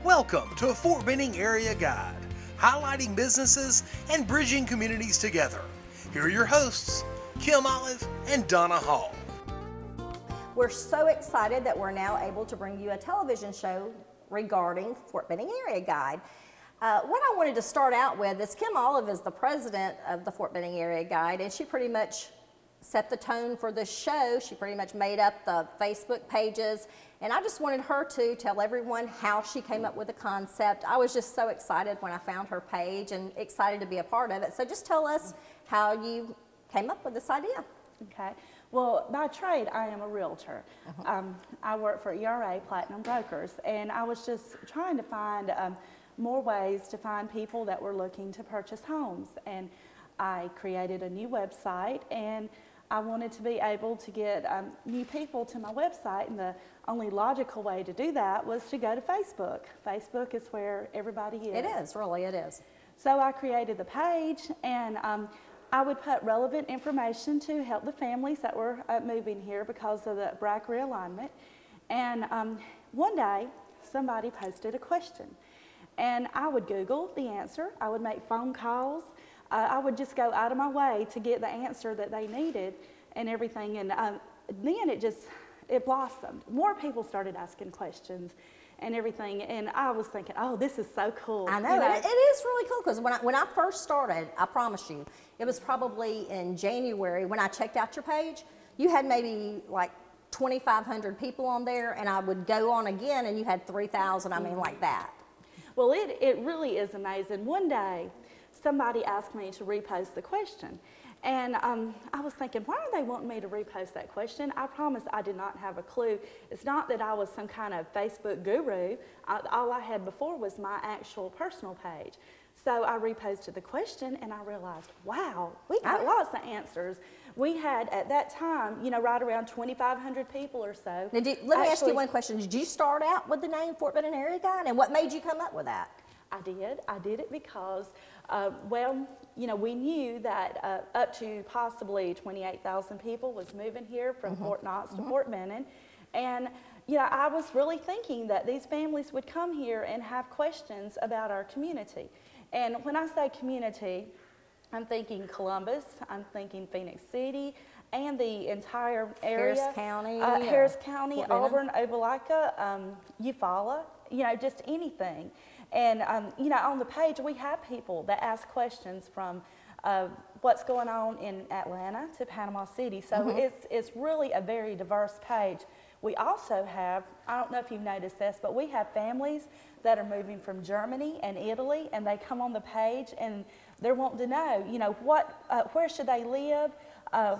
Welcome to a Fort Benning Area Guide, highlighting businesses and bridging communities together. Here are your hosts, Kim Olive and Donna Hall. We're so excited that we're now able to bring you a television show regarding Fort Benning Area Guide. What I wanted to start out with is Kim Olive is the president of the Fort Benning Area Guide, and she pretty much set the tone for this show. She pretty much made up the Facebook pages, and I just wanted her to tell everyone how she came up with the concept. I was just so excited when I found her page and excited to be a part of it. So just tell us how you came up with this idea. Okay. Well, by trade, I am a realtor. I work for ERA Platinum Brokers, and I was just trying to find more ways to find people that were looking to purchase homes. And I created a new website, and I wanted to be able to get new people to my website, and the only logical way to do that was to go to Facebook. Facebook is where everybody is. It is, really, it is. So I created the page, and I would put relevant information to help the families that were moving here because of the BRAC realignment. And one day, somebody posted a question, and I would Google the answer. I would make phone calls. I would just go out of my way to get the answer that they needed and everything. And then it blossomed. More people started asking questions and everything. And I was thinking, oh, this is so cool. I know, it is really cool, because when I first started, I promise you, it was probably in January when I checked out your page. You had maybe like 2,500 people on there, and I would go on again and you had 3,000, I mean, like that. Well, it really is amazing. One day, somebody asked me to repost the question, and I was thinking, why are they wanting me to repost that question? I promise I did not have a clue. It's not that I was some kind of Facebook guru. All I had before was my actual personal page. So I reposted the question, and I realized, wow, we got lots of answers. We had, at that time, you know, right around 2,500 people or so. Let me ask you one question. Did you start out with the name Fort Benning Area Guide, and what made you come up with that? I did. I did it because, well, you know, we knew that up to possibly 28,000 people was moving here from Fort Knox to Fort Benning. And, you know, I was really thinking that these families would come here and have questions about our community. And when I say community, I'm thinking Columbus, I'm thinking Phoenix City, and the entire area. Harris County. Harris County, Auburn, Opelika, Eufaula, you know, just anything. And, you know, on the page, we have people that ask questions from what's going on in Atlanta to Panama City. So it's really a very diverse page. We also have, I don't know if you've noticed this, but we have families that are moving from Germany and Italy, and they come on the page and they're wanting to know, you know, where should they live,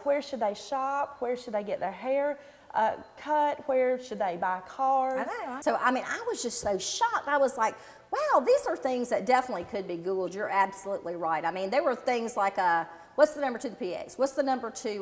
where should they shop, where should they get their hair cut, where should they buy cars. I know. So, I mean, I was just so shocked. I was like, wow, these are things that definitely could be Googled. You're absolutely right. I mean, there were things like, what's the number to the PX? What's the number to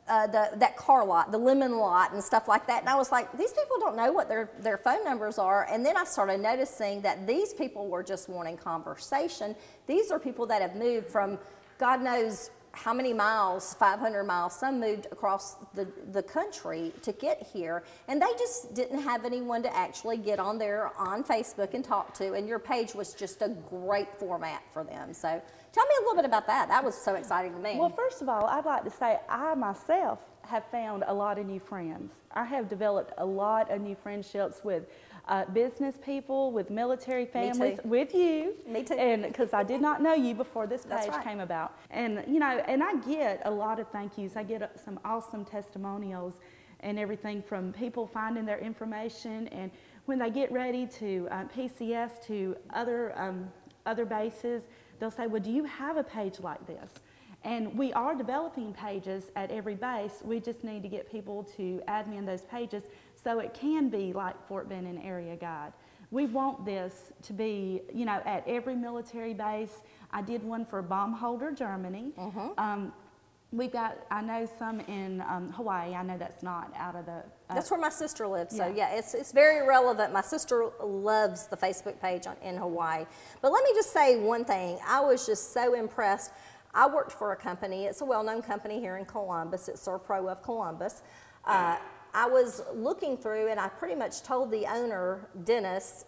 that car lot, the lemon lot, and stuff like that? And I was like, these people don't know what their phone numbers are. And then I started noticing that these people were just wanting conversation. These are people that have moved from God knows how many miles, 500 miles, some moved across the country to get here, and they just didn't have anyone to actually get on there on Facebook and talk to, and your page was just a great format for them. So tell me a little bit about that. That was so exciting to me. Well, first of all, I'd like to say I myself have found a lot of new friends. I have developed a lot of new friendships with business people, with military families, with you. Me too. And because I did not know you before this page came about. And, you know, and I get a lot of thank yous. I get some awesome testimonials and everything from people finding their information, and when they get ready to PCS to other bases, they'll say, well, do you have a page like this? And we are developing pages at every base. We just need to get people to admin those pages so it can be like Fort Benning Area Guide. We want this to be, you know, at every military base. I did one for Baumholder, Germany. We've got, I know some in Hawaii. I know that's not out of the... that's where my sister lives, so yeah, it's very relevant. My sister loves the Facebook page in Hawaii. But let me just say one thing. I was just so impressed. I worked for a company. It's a well-known company here in Columbus. It's Serpro of Columbus. I was looking through, and I pretty much told the owner, Dennis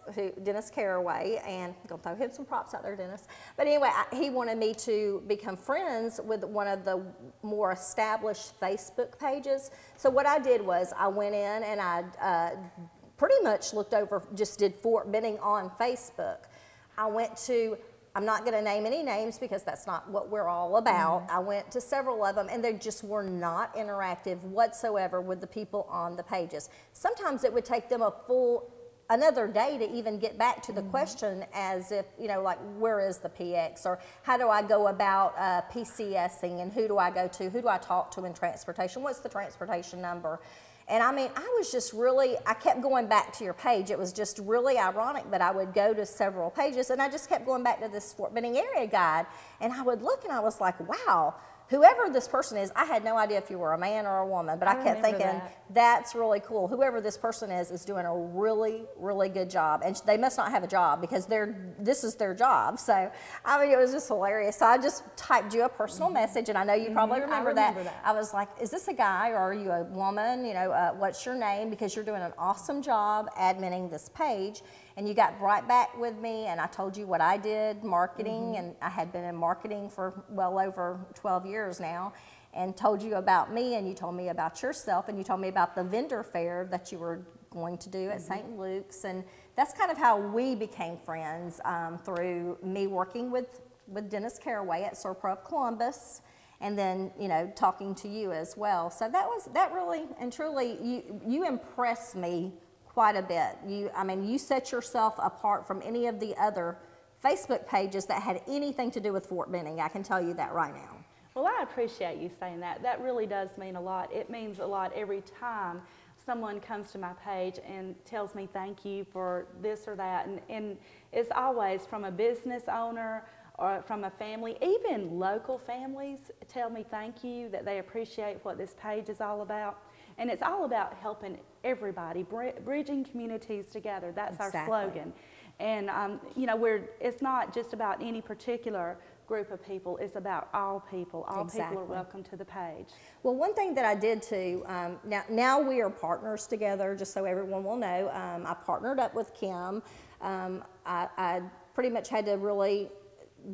Caraway, and I'm gonna throw him some props out there, Dennis. But anyway, he wanted me to become friends with one of the more established Facebook pages. So what I did was I went in and I pretty much looked over, just did Fort Benning on Facebook. I went to, I'm not going to name any names because that's not what we're all about. I went to several of them and they just were not interactive whatsoever with the people on the pages. Sometimes it would take them another day to even get back to the question, as if, you know, like, where is the PX, or how do I go about PCSing, and who do I go to, who do I talk to in transportation, what's the transportation number? And I mean, I was just really, I kept going back to your page. It was just really ironic that I would go to several pages and I just kept going back to this Fort Benning area guide, and I would look and I was like, wow, whoever this person is, I had no idea if you were a man or a woman, but I kept thinking, that's really cool. Whoever this person is doing a really, really good job. And they must not have a job because this is their job. So, I mean, it was just hilarious. So I just typed you a personal message, and I know you probably remember that. I was like, is this a guy or are you a woman? You know, what's your name? Because you're doing an awesome job adminning this page. And you got right back with me, and I told you what I did, marketing, and I had been in marketing for well over 12 years now, and told you about me, and you told me about yourself, and you told me about the vendor fair that you were going to do at St. Luke's, and that's kind of how we became friends, through me working with Dennis Caraway at Serpro of Columbus, and then, you know, talking to you as well. So that really and truly, you impressed me quite a bit. I mean, you set yourself apart from any of the other Facebook pages that had anything to do with Fort Benning. I can tell you that right now. Well, I appreciate you saying that. That really does mean a lot. It means a lot every time someone comes to my page and tells me thank you for this or that. And it's always from a business owner or from a family. Even local families tell me thank you, that they appreciate what this page is all about. And it's all about helping everybody, bridging communities together. That's our slogan. And, you know, it's not just about any particular group of people. It's about all people. All people are welcome to the page. Well, one thing that I did too, now we are partners together, just so everyone will know. I partnered up with Kim. I pretty much had to really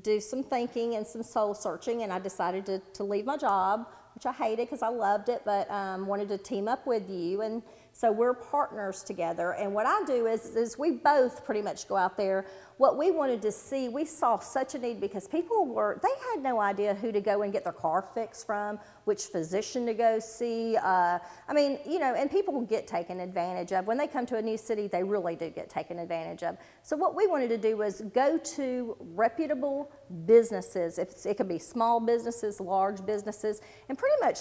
do some thinking and some soul searching, and I decided to leave my job, which I hated because I loved it, but wanted to team up with you. And so we're partners together. And what I do is we both pretty much go out there. What we wanted to see, we saw such a need because people they had no idea who to go and get their car fixed from, which physician to go see. I mean, you know, and people get taken advantage of. When they come to a new city, they really do get taken advantage of. So what we wanted to do was go to reputable businesses. It could be small businesses, large businesses, and pretty much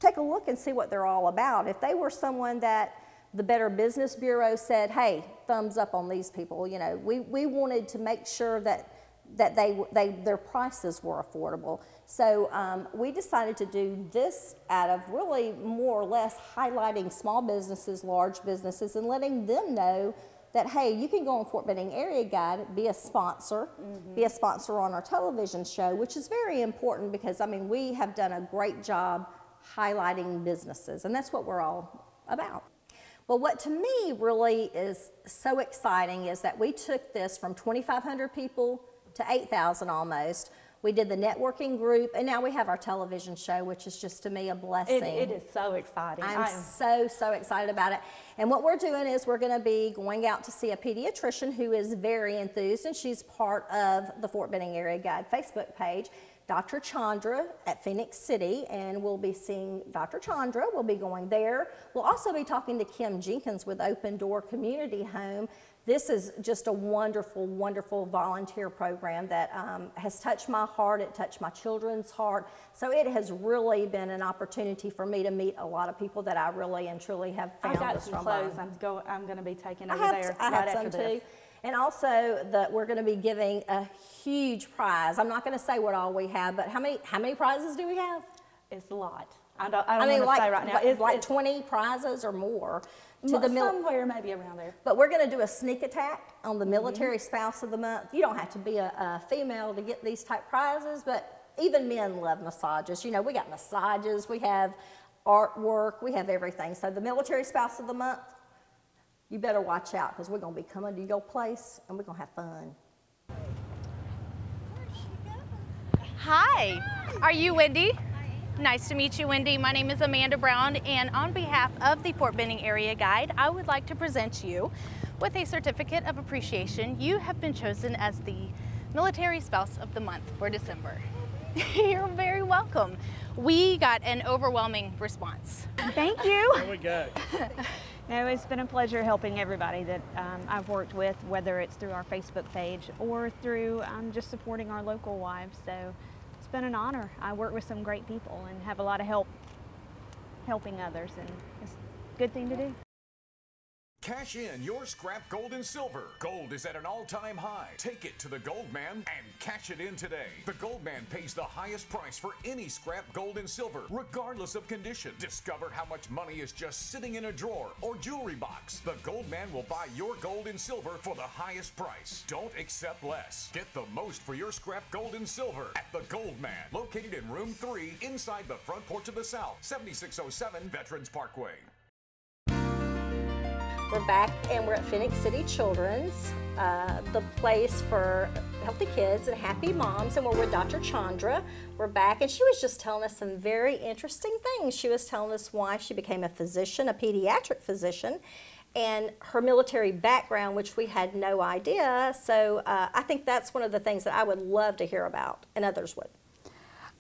take a look and see what they're all about. If they were someone that the Better Business Bureau said, hey, thumbs up on these people, you know, we wanted to make sure that their prices were affordable. So we decided to do this out of really more or less highlighting small businesses, large businesses, and letting them know that, hey, you can go on Fort Benning Area Guide, be a sponsor, be a sponsor on our television show, which is very important because, I mean, we have done a great job highlighting businesses, and that's what we're all about. Well, what to me really is so exciting is that we took this from 2,500 people to 8,000 almost. We did the networking group, and now we have our television show, which is just, to me, a blessing. It is so exciting. I'm so excited about it. And what we're doing is we're going to be going out to see a pediatrician who is very enthused, and she's part of the Fort Benning Area Guide Facebook page, Dr. Chandra at Phoenix City, and we'll be seeing Dr. Chandra. We'll be going there. We'll also be talking to Kim Jenkins with Open Door Community Home. This is just a wonderful, wonderful volunteer program that has touched my heart. It touched my children's heart. So it has really been an opportunity for me to meet a lot of people that I really and truly have found. I got some clothes I'm going to be taking over there I right have after some this. too. And also that we're going to be giving a huge prize. I'm not going to say what all we have, but how many prizes do we have? It's a lot. I don't want to say right now. It's like 20 prizes or more. Somewhere maybe around there. But we're going to do a sneak attack on the Military Spouse of the Month. You don't have to be a female to get these type prizes, but even men love massages. You know, we got massages. We have artwork. We have everything. So the Military Spouse of the Month, you better watch out because we're going to be coming to your place and we're going to have fun. Hi, are you Wendy? Nice to meet you, Wendy. My name is Amanda Brown, and on behalf of the Fort Benning Area Guide, I would like to present you with a certificate of appreciation. You have been chosen as the Military Spouse of the Month for December. You're very welcome. We got an overwhelming response. Thank you. There we go. No, it's been a pleasure helping everybody that I've worked with, whether it's through our Facebook page or through just supporting our local wives. So it's been an honor. I work with some great people and have a lot of help helping others, and it's a good thing to do. Cash in your scrap gold and silver. Gold is at an all-time high. Take it to the Gold Man and cash it in today. The Gold Man pays the highest price for any scrap gold and silver, regardless of condition. Discover how much money is just sitting in a drawer or jewelry box. The Gold Man will buy your gold and silver for the highest price. Don't accept less. Get the most for your scrap gold and silver at the Gold Man, located in room 3 inside the front porch of the South, 7607 Veterans Parkway. We're back and we're at Phoenix City Children's, the place for healthy kids and happy moms, and we're with Dr. Chandra. We're back, and she was just telling us some very interesting things. She was telling us why she became a physician, a pediatric physician, and her military background, which we had no idea. So I think that's one of the things that I would love to hear about, and others would.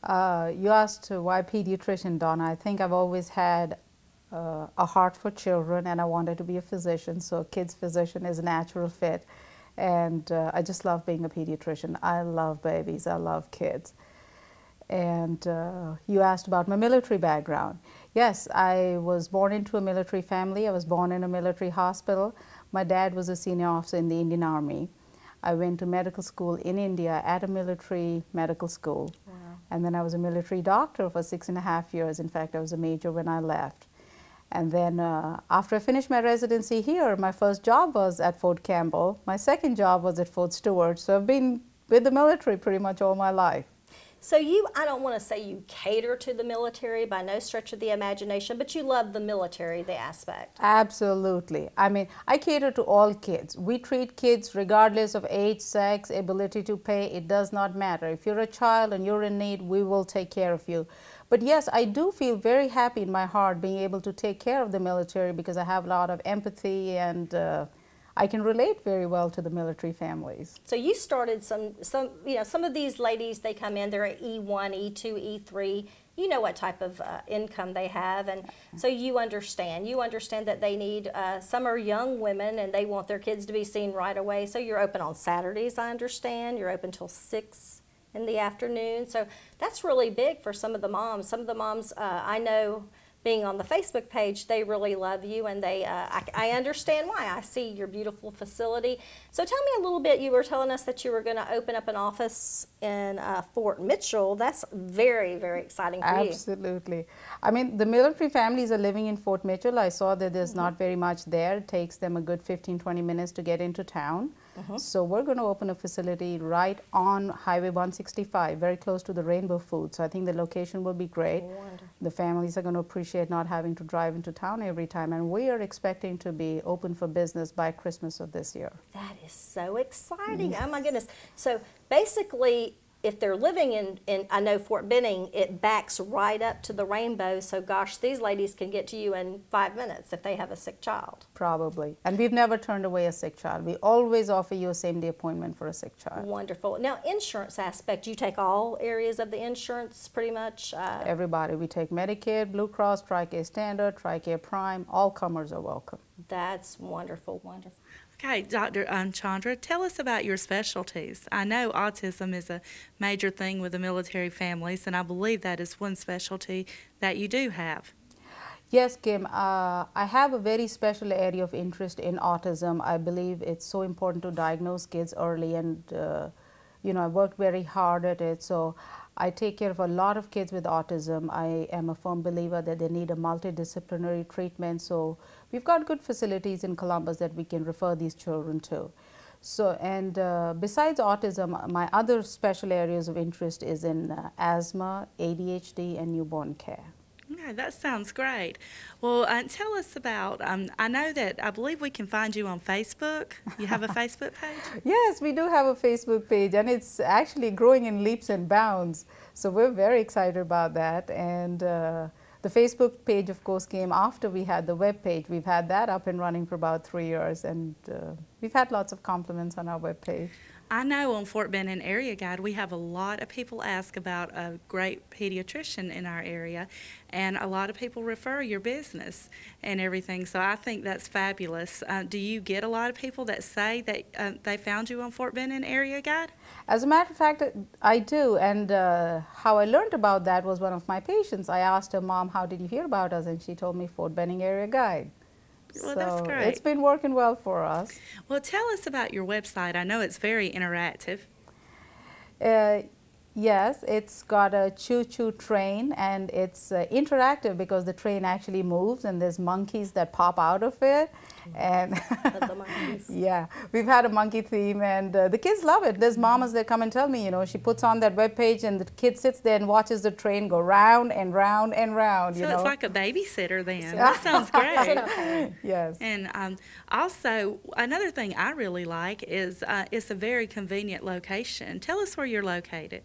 You asked why pediatrician, Donna. I think I've always had a heart for children, and I wanted to be a physician, so a kid's physician is a natural fit. And I just love being a pediatrician. I love babies, I love kids. And you asked about my military background. Yes, I was born into a military family. I was born in a military hospital. My dad was a senior officer in the Indian Army. I went to medical school in India at a military medical school. Wow. And then I was a military doctor for 6.5 years. In fact, I was a major when I left. And then after I finished my residency here, my first job was at Fort Campbell. My second job was at Fort Stewart. So I've been with the military pretty much all my life. So I don't want to say you cater to the military by no stretch of the imagination, but you love the military, the aspect. Absolutely. I mean, I cater to all kids. We treat kids regardless of age, sex, ability to pay. It does not matter. If you're a child and you're in need, we will take care of you. But yes, I do feel very happy in my heart being able to take care of the military because I have a lot of empathy, and I can relate very well to the military families. So you started some of these ladies, they come in, they're at E1, E2, E3. You know what type of income they have, and so you understand that they need, some are young women and they want their kids to be seen right away. So you're open on Saturdays, I understand. You're open till 6 in the afternoon. So that's really big for some of the moms. Some of the moms I know, being on the Facebook page, they really love you, and I understand why. I see your beautiful facility. So tell me a little bit, you were telling us that you were going to open up an office in Fort Mitchell. That's very, very exciting for you. Absolutely. I mean, the military families are living in Fort Mitchell. I saw that there's not very much there. It takes them a good 15-20 minutes to get into town. So we're going to open a facility right on Highway 165, very close to the Rainbow Food. So I think the location will be great. Wonderful. The families are going to appreciate not having to drive into town every time, and we are expecting to be open for business by Christmas of this year. That is so exciting. Yes. Oh my goodness. So basically, if they're living in, I know Fort Benning, it backs right up to the Rainbow. So gosh, these ladies can get to you in 5 minutes if they have a sick child. Probably. And we've never turned away a sick child. We always offer you a same-day appointment for a sick child. Wonderful. Now, insurance aspect, you take all areas of the insurance pretty much? Everybody. We take Medicaid, Blue Cross, TRICARE Standard, TRICARE Prime. All comers are welcome. That's wonderful, wonderful. Okay, Dr. Chandra, tell us about your specialties. I know autism is a major thing with the military families, and I believe that is one specialty that you do have. Yes, Kim. I have a very special area of interest in autism. I believe it's so important to diagnose kids early, and I worked very hard at it. So I take care of a lot of kids with autism. I am a firm believer that they need a multidisciplinary treatment. So we've got good facilities in Columbus that we can refer these children to. So, and besides autism, my other special areas of interest is in asthma, ADHD, and newborn care. Okay, that sounds great. Well, tell us about, I believe we can find you on Facebook. You have a Facebook page? Yes, we do have a Facebook page, and it's actually growing in leaps and bounds. So we're very excited about that. And the Facebook page, of course, came after we had the web page. We've had that up and running for about 3 years, and we've had lots of compliments on our web page. I know on Fort Benning Area Guide, we have a lot of people ask about a great pediatrician in our area, and a lot of people refer your business and everything, so I think that's fabulous. Do you get a lot of people that say that they found you on Fort Benning Area Guide? As a matter of fact, I do, and how I learned about that was one of my patients. I asked her, Mom, how did you hear about us? And she told me Fort Benning Area Guide. Well, that's great. It's been working well for us. Well, tell us about your website. I know it's very interactive. Yes, it's got a choo-choo train, and it's interactive because the train actually moves, and there's monkeys that pop out of it. And The monkeys. yeah, we've had a monkey theme, and the kids love it. There's mamas that come and tell me, she puts on that web page, and the kid sits there and watches the train go round and round and round. So it's like a babysitter then. That sounds great. Yes. And also, another thing I really like is it's a very convenient location. Tell us where you're located.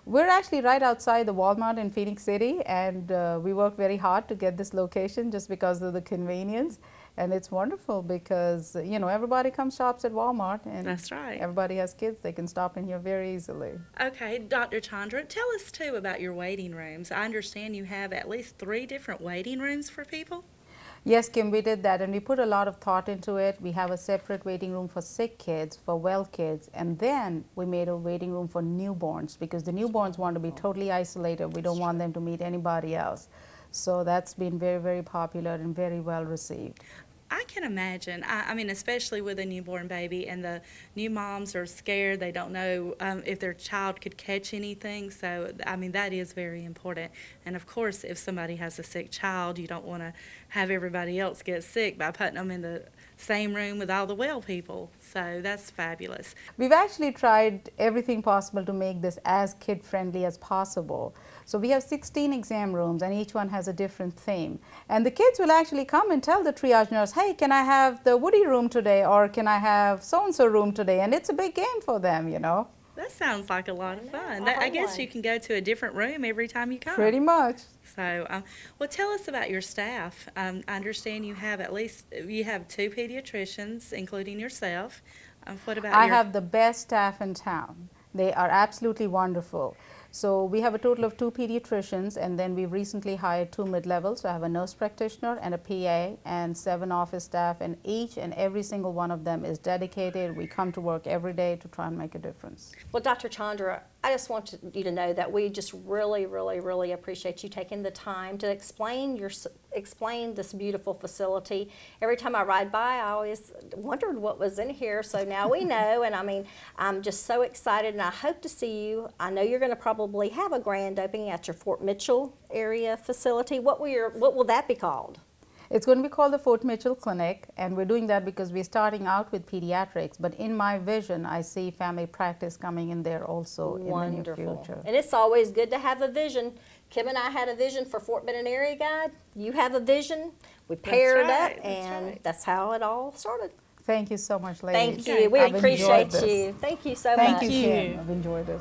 We're actually right outside the Walmart in Phoenix City, and we worked very hard to get this location just because of the convenience. And it's wonderful because, everybody comes shops at Walmart, and that's right. Everybody has kids. They can stop in here very easily. Okay, Dr. Chandra, tell us too about your waiting rooms. I understand you have at least 3 different waiting rooms for people. Yes, Kim, we did that, and we put a lot of thought into it. We have a separate waiting room for sick kids, for well kids, and then we made a waiting room for newborns because the newborns want to be totally isolated. We don't want them to meet anybody else. So that's been very, very popular and very well received. I can imagine. I mean, especially with a newborn baby, and the new moms are scared. They don't know if their child could catch anything. So, I mean, that is very important. And of course, if somebody has a sick child, you don't want to have everybody else get sick by putting them in the same room with all the well people. So that's fabulous. We've actually tried everything possible to make this as kid-friendly as possible. So we have 16 exam rooms, and each one has a different theme. And the kids will actually come and tell the triage nurse, hey, can I have the Woody room today, or can I have so-and-so room today? And it's a big game for them, That sounds like a lot of fun. I guess you can go to a different room every time you come. Pretty much. So, well, tell us about your staff. I understand you have you have 2 pediatricians, including yourself. What about I have the best staff in town. They are absolutely wonderful. So we have a total of 2 pediatricians, and then we've recently hired 2 mid-levels. So I have a nurse practitioner and a PA and 7 office staff, and each and every single one of them is dedicated. We come to work every day to try and make a difference. Well, Dr. Chandra, I just want you to know that we just really, really, really appreciate you taking the time to explain this beautiful facility. Every time I ride by, I always wondered what was in here, so now we know, and I mean, I'm just so excited, and I hope to see you. I know you're going to probably have a grand opening at your Fort Mitchell area facility. What will that be called? It's going to be called the Fort Mitchell Clinic, and we're doing that because we're starting out with pediatrics, but in my vision, I see family practice coming in there also in the near future. And it's always good to have a vision. Kim and I had a vision for Fort Benning Area Guide. You have a vision. We paired up, and that's how it all started. Thank you so much, ladies. Thank you. We appreciate you. Thank you so much. Thank you, Kim. I've enjoyed it.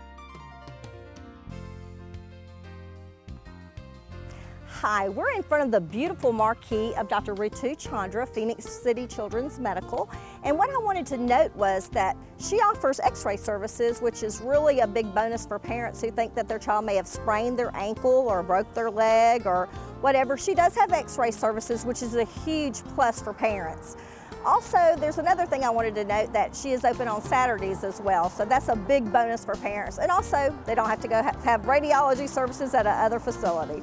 Hi, we're in front of the beautiful marquee of Dr. Ritu Chandra, Phoenix City Children's Medical. And what I wanted to note was that she offers x-ray services, which is really a big bonus for parents who think that their child may have sprained their ankle or broke their leg or whatever. She does have x-ray services, which is a huge plus for parents. Also, there's another thing I wanted to note, that she is open on Saturdays as well. So that's a big bonus for parents. And also, they don't have to go have radiology services at another facility.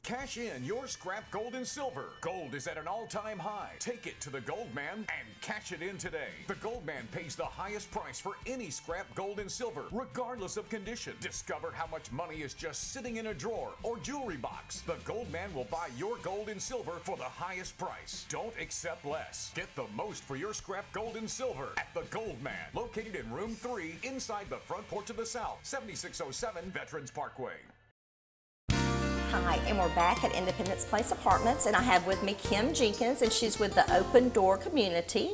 Cash in your scrap gold and silver. Gold is at an all-time high. Take it to the Gold Man and cash it in today. The Gold Man pays the highest price for any scrap gold and silver, regardless of condition. Discover how much money is just sitting in a drawer or jewelry box. The Gold Man will buy your gold and silver for the highest price. Don't accept less. Get the most for your scrap gold and silver at the Gold Man, located in room 3 inside the front porch of the South, 7607 Veterans Parkway. Hi, and we're back at Independence Place Apartments, and I have with me Kim Jenkins, and she's with the Open Door Community.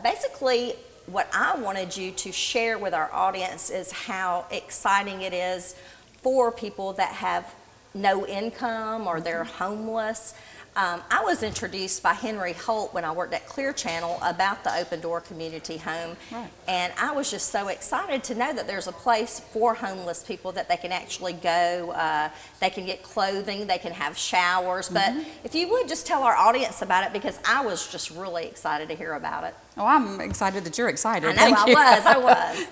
Basically, what I wanted you to share with our audience is how exciting it is for people that have no income or they're homeless. I was introduced by Henry Holt when I worked at Clear Channel about the Open Door Community Home, and I was just so excited to know that there's a place for homeless people that they can actually go, they can get clothing, they can have showers, but if you would just tell our audience about it, because I was just really excited to hear about it. Oh, I'm excited that you're excited. I know, Thank you. I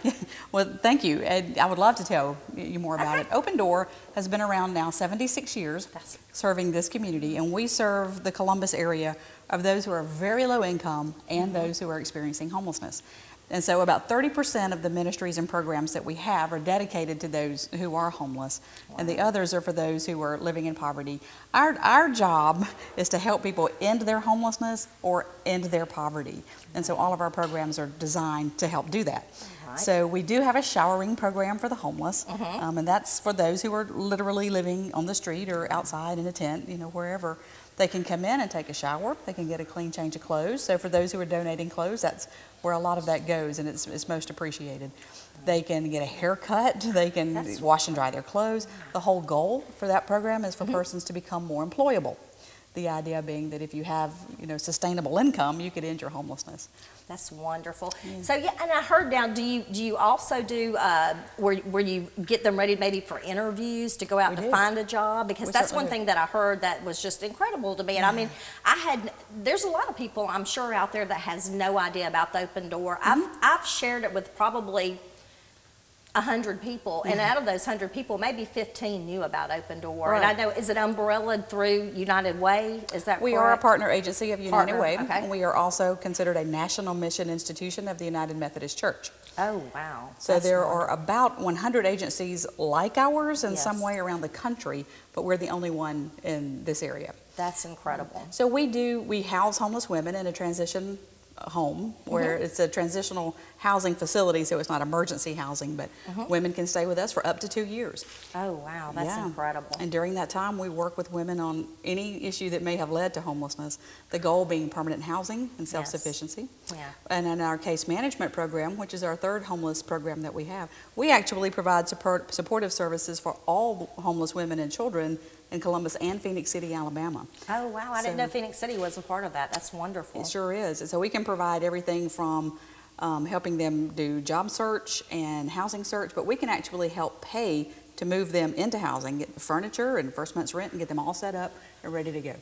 was. Well, thank you. And I would love to tell you more about it. Open Door has been around now 76 years, serving this community, and we serve the Columbus area of those who are very low income and those who are experiencing homelessness. And so about 30% of the ministries and programs that we have are dedicated to those who are homeless, and the others are for those who are living in poverty. Our job is to help people end their homelessness or end their poverty. And so all of our programs are designed to help do that. So we do have a showering program for the homeless, and that's for those who are literally living on the street or outside in a tent, you know, wherever. They can come in and take a shower. They can get a clean change of clothes. So for those who are donating clothes, that's where a lot of that goes, and it's most appreciated. They can get a haircut. They can wash and dry their clothes. The whole goal for that program is for persons to become more employable. The idea being that if you have, you know, sustainable income, you could end your homelessness. That's wonderful. So yeah, and I heard now, do you also do where you get them ready maybe for interviews to go out to find a job? Because that's one thing that I heard that was just incredible to me. And I mean, there's a lot of people I'm sure out there that has no idea about the Open Door. I've shared it with probably 100 people, and out of those 100 people, maybe 15 knew about Open Door. And I know, is it umbrellaed through United Way? Is that We are a partner agency of United Way. Okay. And we are also considered a national mission institution of the United Methodist Church. Oh, wow. So there are about 100 agencies like ours in some way around the country, but we're the only one in this area. That's incredible. So we house homeless women in a transition home where it's a transitional housing facility, so it's not emergency housing, but women can stay with us for up to 2 years. Oh, wow, that's incredible. And during that time, we work with women on any issue that may have led to homelessness, the goal being permanent housing and self-sufficiency. And in our case management program, which is our third homeless program that we have, we actually provide supportive services for all homeless women and children in Columbus and Phoenix City, Alabama. Oh, wow, I didn't know Phoenix City was a part of that. That's wonderful. It sure is. And so we can provide everything from helping them do job search and housing search, but we can actually help pay to move them into housing, get the furniture and first month's rent, and get them all set up and ready to go.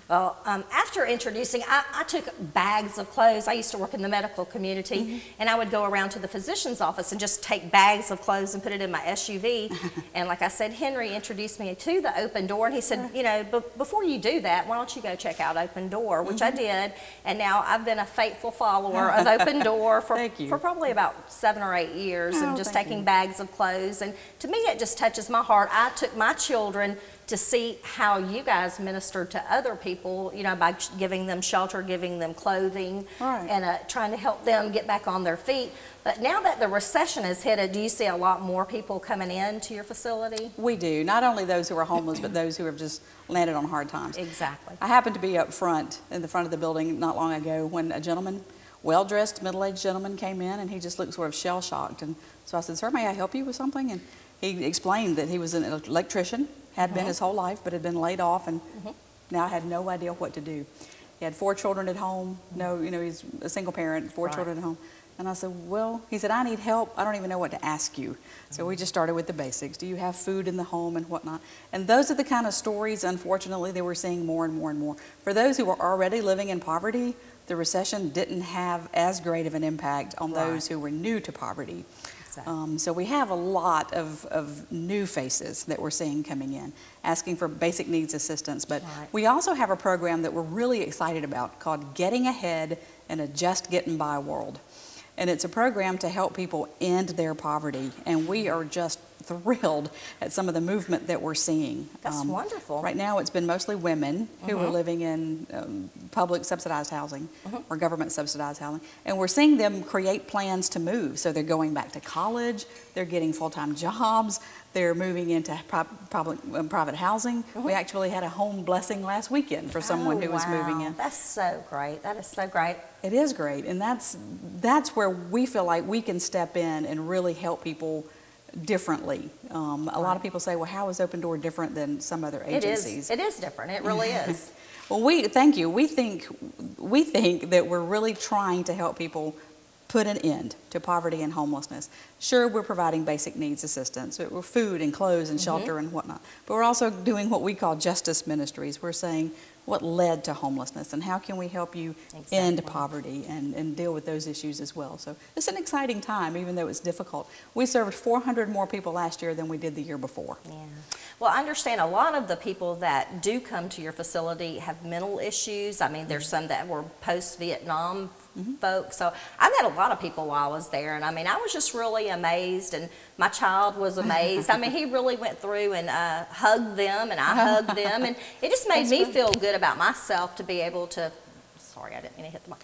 Well, after introducing, I took bags of clothes. I used to work in the medical community, and I would go around to the physician's office and just take bags of clothes and put it in my SUV. And like I said, Henry introduced me to the Open Door, and he said, you know, before you do that, why don't you go check out Open Door, which I did. And now I've been a faithful follower of Open Door for probably about 7 or 8 years, and just taking bags of clothes. And to me, it just touches my heart. I took my children to see how you guys ministered to other people, you know, by giving them shelter, giving them clothing, and trying to help them get back on their feet. But now that the recession has hit, do you see a lot more people coming into your facility? We do. Not only those who are homeless, but those who have just landed on hard times. Exactly. I happened to be up front, in the front of the building not long ago, when a gentleman, well-dressed, middle-aged gentleman came in, and he just looked sort of shell-shocked. And so I said, "Sir, may I help you with something?" And he explained that he was an electrician, had been his whole life, but had been laid off, and now had no idea what to do. He had 4 children at home. No, you know, he's a single parent, 4 children at home. And I said, well, he said, I need help. I don't even know what to ask you. So we just started with the basics. Do you have food in the home and whatnot? And those are the kind of stories, unfortunately, that we're seeing more and more and more. For those who are already living in poverty, the recession didn't have as great of an impact on those who were new to poverty. So we have a lot of new faces that we're seeing coming in, asking for basic needs assistance. But we also have a program that we're really excited about called Getting Ahead in a Just Getting By World. And it's a program to help people end their poverty. And we are just thrilled at some of the movement that we're seeing. That's wonderful. Right now it's been mostly women who are living in public subsidized housing or government subsidized housing. And we're seeing them create plans to move. So they're going back to college, they're getting full-time jobs, they're moving into private housing. We actually had a home blessing last weekend for someone who was moving in. That's so great. That is so great. It is great. And that's where we feel like we can step in and really help people differently. A lot of people say, well, how is Open Door different than some other agencies? It is different. It really is. Well, thank you. We think that we're really trying to help people put an end to poverty and homelessness. Sure, we're providing basic needs assistance, food and clothes and shelter and whatnot, but we're also doing what we call justice ministries. We're saying what led to homelessness and how can we help you end poverty and deal with those issues as well. So it's an exciting time, even though it's difficult. We served 400 more people last year than we did the year before. Yeah. Well, I understand a lot of the people that do come to your facility have mental issues. I mean, there's some that were post-Vietnam folks. So I met a lot of people while I was there, and I mean, I was just really amazed, and my child was amazed. I mean, he really went through and hugged them, and I hugged them, and it just made me feel good about myself to be able to, sorry, I didn't mean to hit the mic,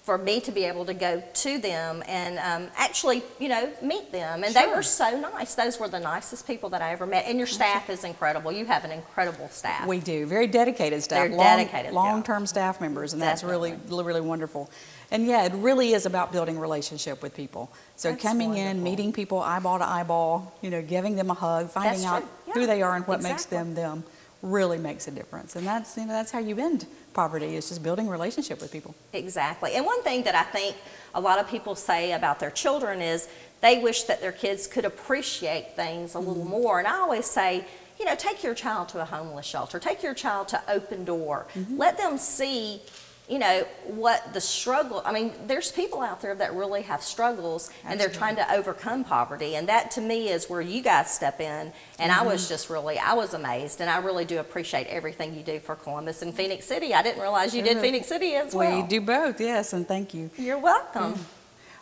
for me to be able to go to them and actually, you know, meet them. And they were so nice. Those were the nicest people that I ever met. And your staff is incredible. You have an incredible staff. We do. Very dedicated staff. They're dedicated. Long-term staff members, and that's really, really wonderful. And yeah, it really is about building relationship with people. So coming in, meeting people eyeball to eyeball, you know, giving them a hug, finding out who they are and what makes them them really makes a difference. And that's, you know, that's how you end poverty, is just building relationship with people. Exactly. And one thing that I think a lot of people say about their children is they wish that their kids could appreciate things a little more. And I always say, you know, take your child to a homeless shelter, take your child to Open Door, let them see, you know, what the struggle, I mean, there's people out there that really have struggles and they're trying to overcome poverty. And that to me is where you guys step in. And I was just really, I was amazed. And I really do appreciate everything you do for Columbus and Phoenix City. I didn't realize you did Phoenix City as well. We do both, yes, and thank you. You're welcome.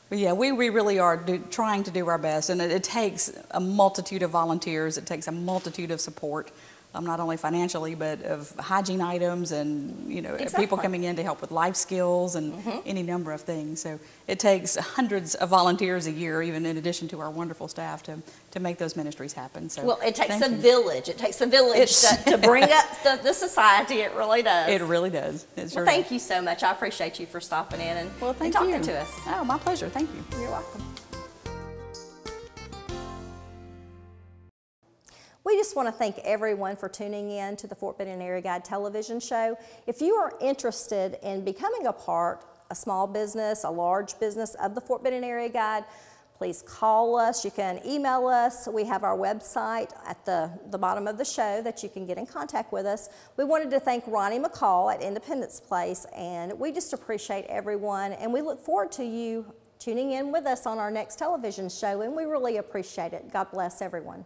But yeah, we really are trying to do our best. And it takes a multitude of volunteers. It takes a multitude of support. Not only financially, but of hygiene items and, you know, people coming in to help with life skills and any number of things. So it takes hundreds of volunteers a year, even in addition to our wonderful staff, to make those ministries happen. So well, it takes a village. It takes a village to bring up the society. It really does. It really does. It sure thank you so much. I appreciate you for stopping in and talking to us. Oh, my pleasure. Thank you. You're welcome. We just want to thank everyone for tuning in to the Fort Benning Area Guide television show. If you are interested in becoming a small business, a large business of the Fort Benning Area Guide, please call us. You can email us. We have our website at the bottom of the show that you can get in contact with us. We wanted to thank Ronnie McCall at Independence Place, and we just appreciate everyone, and we look forward to you tuning in with us on our next television show, and we really appreciate it. God bless everyone.